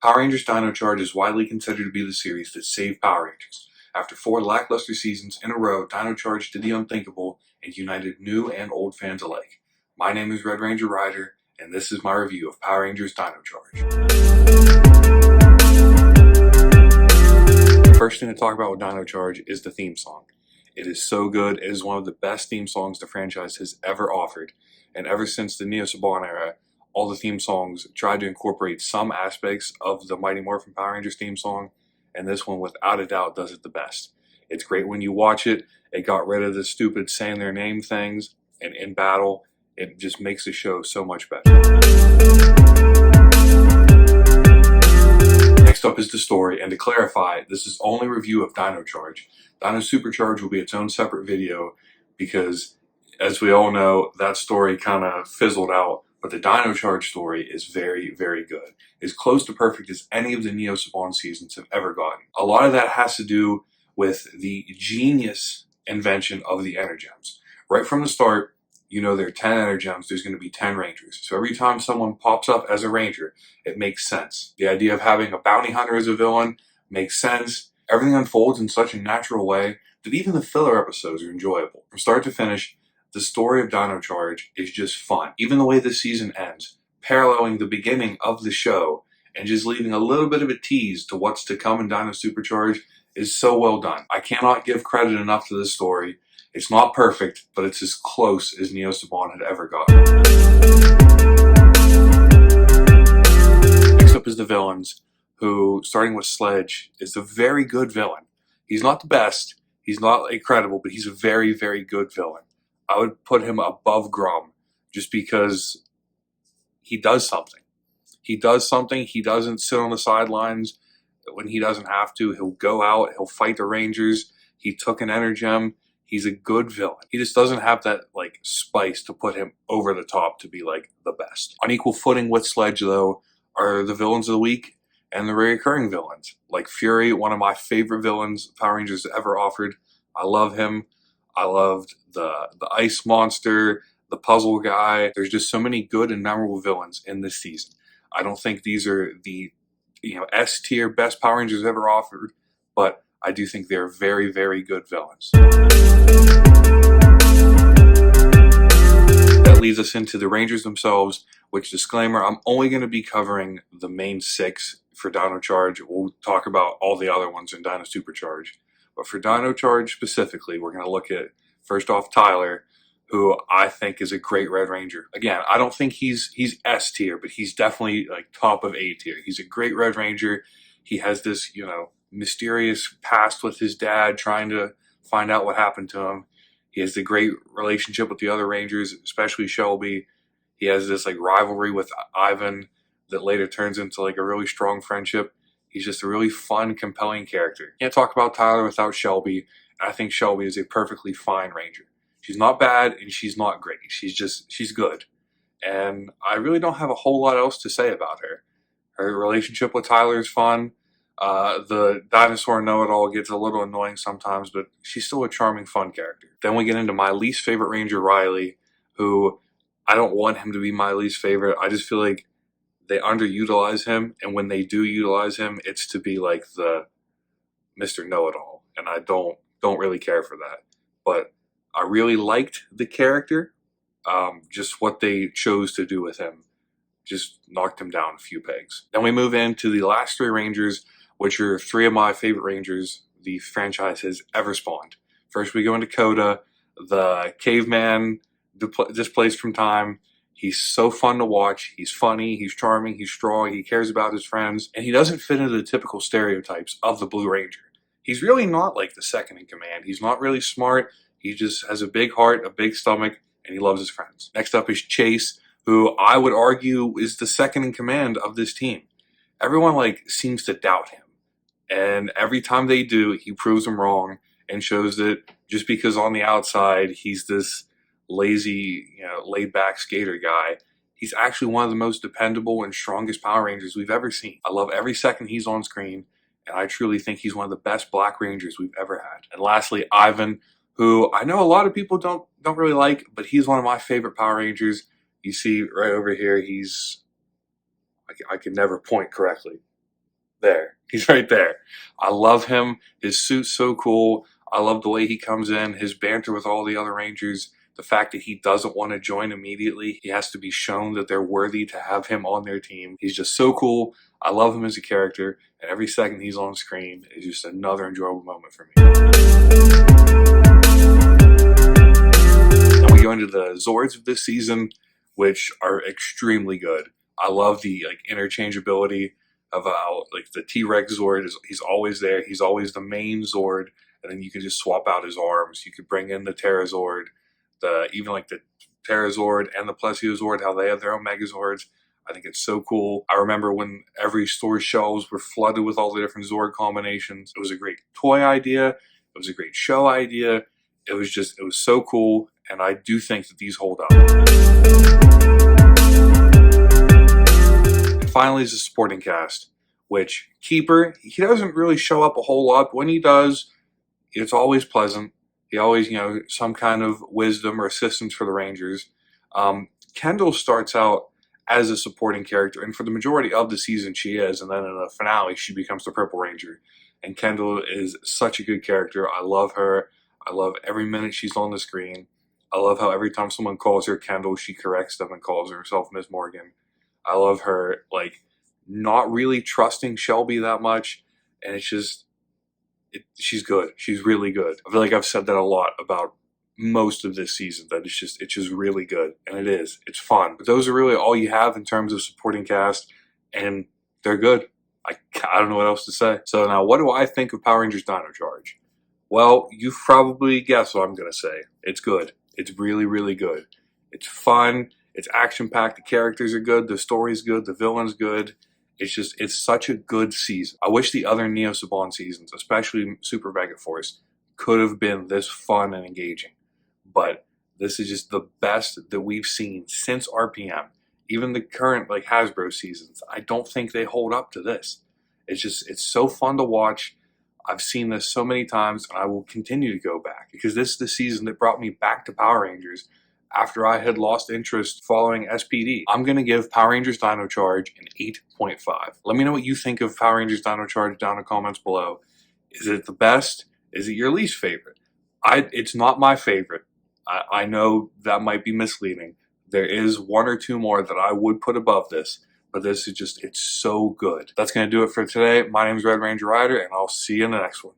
Power Rangers Dino Charge is widely considered to be the series that saved Power Rangers. After 4 lackluster seasons in a row, Dino Charge did the unthinkable and united new and old fans alike. My name is Red Ranger Ryder, and this is my review of Power Rangers Dino Charge. The first thing to talk about with Dino Charge is the theme song. It is so good. It is one of the best theme songs the franchise has ever offered, and ever since the Neo Saban era, all the theme songs tried to incorporate some aspects of the Mighty Morphin Power Rangers theme song, and this one without a doubt does it the best. It's great when you watch it. It got rid of the stupid saying their name things, and in battle, it just makes the show so much better. Next up is the story, and to clarify, this is only a review of Dino Charge. Dino Supercharge will be its own separate video because, as we all know, that story kind of fizzled out. But the Dino Charge story is very, very good. It's close to perfect as any of the Neo Saban seasons have ever gotten. A lot of that has to do with the genius invention of the Energems. Right from the start, you know there are 10 Energems, there's going to be 10 Rangers. So every time someone pops up as a Ranger, it makes sense. The idea of having a bounty hunter as a villain makes sense. Everything unfolds in such a natural way that even the filler episodes are enjoyable. From start to finish, the story of Dino Charge is just fun. Even the way the season ends, paralleling the beginning of the show and just leaving a little bit of a tease to what's to come in Dino Supercharge is so well done. I cannot give credit enough to this story. It's not perfect, but it's as close as Neo Saban had ever gotten. Next up is the villains, who, starting with Sledge, is a very good villain. He's not the best, he's not incredible, but he's a very, very good villain. I would put him above Grum just because he does something. He does something. He doesn't sit on the sidelines when he doesn't have to. He'll go out. He'll fight the Rangers. He took an Energem. He's a good villain. He just doesn't have that spice to put him over the top to be the best. On equal footing with Sledge, though, are the villains of the week and the recurring villains. Like Fury, one of my favorite villains Power Rangers ever offered. I love him. I loved the ice monster, the puzzle guy. There's just so many good and memorable villains in this season. I don't think these are the S tier best Power Rangers ever offered, but I do think they're very, very good villains. That leads us into the Rangers themselves, which, disclaimer, I'm only going to be covering the main 6 for Dino Charge. We'll talk about all the other ones in Dino Supercharge. But for Dino Charge specifically, we're going to look at, first off, Tyler, who I think is a great Red Ranger. Again, I don't think he's S tier, but he's definitely top of A tier. He's a great Red Ranger. He has this, mysterious past with his dad, trying to find out what happened to him. He has a great relationship with the other Rangers, especially Shelby. He has this rivalry with Ivan that later turns into a really strong friendship. He's just a really fun, compelling character. Can't talk about Tyler without Shelby. I think Shelby is a perfectly fine Ranger. She's not bad and she's not great. She's good. And I really don't have a whole lot else to say about her. Her relationship with Tyler is fun. The dinosaur know-it-all gets a little annoying sometimes, but she's still a charming, fun character. Then we get into my least favorite Ranger, Riley, who I don't want him to be my least favorite. I just feel like they underutilize him, and when they do utilize him, it's to be the Mr. Know-It-All, and I don't really care for that. But I really liked the character. Just what they chose to do with him just knocked him down a few pegs. Then we move into the last 3 Rangers, which are 3 of my favorite Rangers the franchise has ever spawned. First, we go into Coda, the caveman displaced from time. He's so fun to watch. He's funny, he's charming, he's strong, he cares about his friends, and he doesn't fit into the typical stereotypes of the Blue Ranger. He's really not the second in command. He's not really smart. He just has a big heart, a big stomach, and he loves his friends. Next up is Chase, who I would argue is the second in command of this team. Everyone seems to doubt him. And every time they do, he proves them wrong and shows that just because on the outside he's this lazy, laid-back skater guy, he's actually one of the most dependable and strongest Power Rangers we've ever seen. I love every second he's on screen, and I truly think he's one of the best Black Rangers we've ever had. And lastly, Ivan, who I know a lot of people don't really like, but he's one of my favorite Power Rangers. You see right over here, I can never point correctly. There. He's right there. I love him. His suit's so cool. I love the way he comes in, his banter with all the other Rangers, the fact that he doesn't want to join immediately. He has to be shown that they're worthy to have him on their team. He's just so cool. I love him as a character, and every second he's on screen is just another enjoyable moment for me. Then we go into the Zords of this season, which are extremely good. I love the interchangeability of how the T-Rex Zord he's always there. He's always the main Zord, and then you can just swap out his arms. You could bring in the Terrazord, even the Terrazord and the Plesiozord, how they have their own Megazords. I think it's so cool. I remember when every store shelves were flooded with all the different Zord combinations. It was a great toy idea. It was a great show idea. It was so cool, and I do think that these hold up. And finally is the supporting cast, which Keeper, he doesn't really show up a whole lot. When he does, it's always pleasant. He always, some kind of wisdom or assistance for the Rangers. Kendall starts out as a supporting character, and for the majority of the season she is, and then in the finale she becomes the Purple Ranger. And Kendall is such a good character. I love her. I love every minute she's on the screen. I love how every time someone calls her Kendall, she corrects them and calls herself Miss Morgan. I love her, not really trusting Shelby that much, and it's just, she's good. She's really good. I feel like I've said that a lot about most of this season, that it's just really good, and it is. It's fun. But those are really all you have in terms of supporting cast, and they're good. I don't know what else to say. So now, what do I think of Power Rangers Dino Charge? Well, you've probably guessed what I'm going to say. It's good. It's really, really good. It's fun. It's action-packed. The characters are good. The story's good. The villain's good. It's such a good season. I wish the other Neo Saban seasons, especially Super Mega Force, could have been this fun and engaging. But this is just the best that we've seen since RPM. Even the current Hasbro seasons, I don't think they hold up to this. It's so fun to watch. I've seen this so many times, and I will continue to go back, because this is the season that brought me back to Power Rangers after I had lost interest following SPD. I'm going to give Power Rangers Dino Charge an 8.5. Let me know what you think of Power Rangers Dino Charge down in the comments below. Is it the best? Is it your least favorite? It's not my favorite. I know that might be misleading. There is one or two more that I would put above this, but this is it's so good. That's going to do it for today. My name is Red Ranger Rider, and I'll see you in the next one.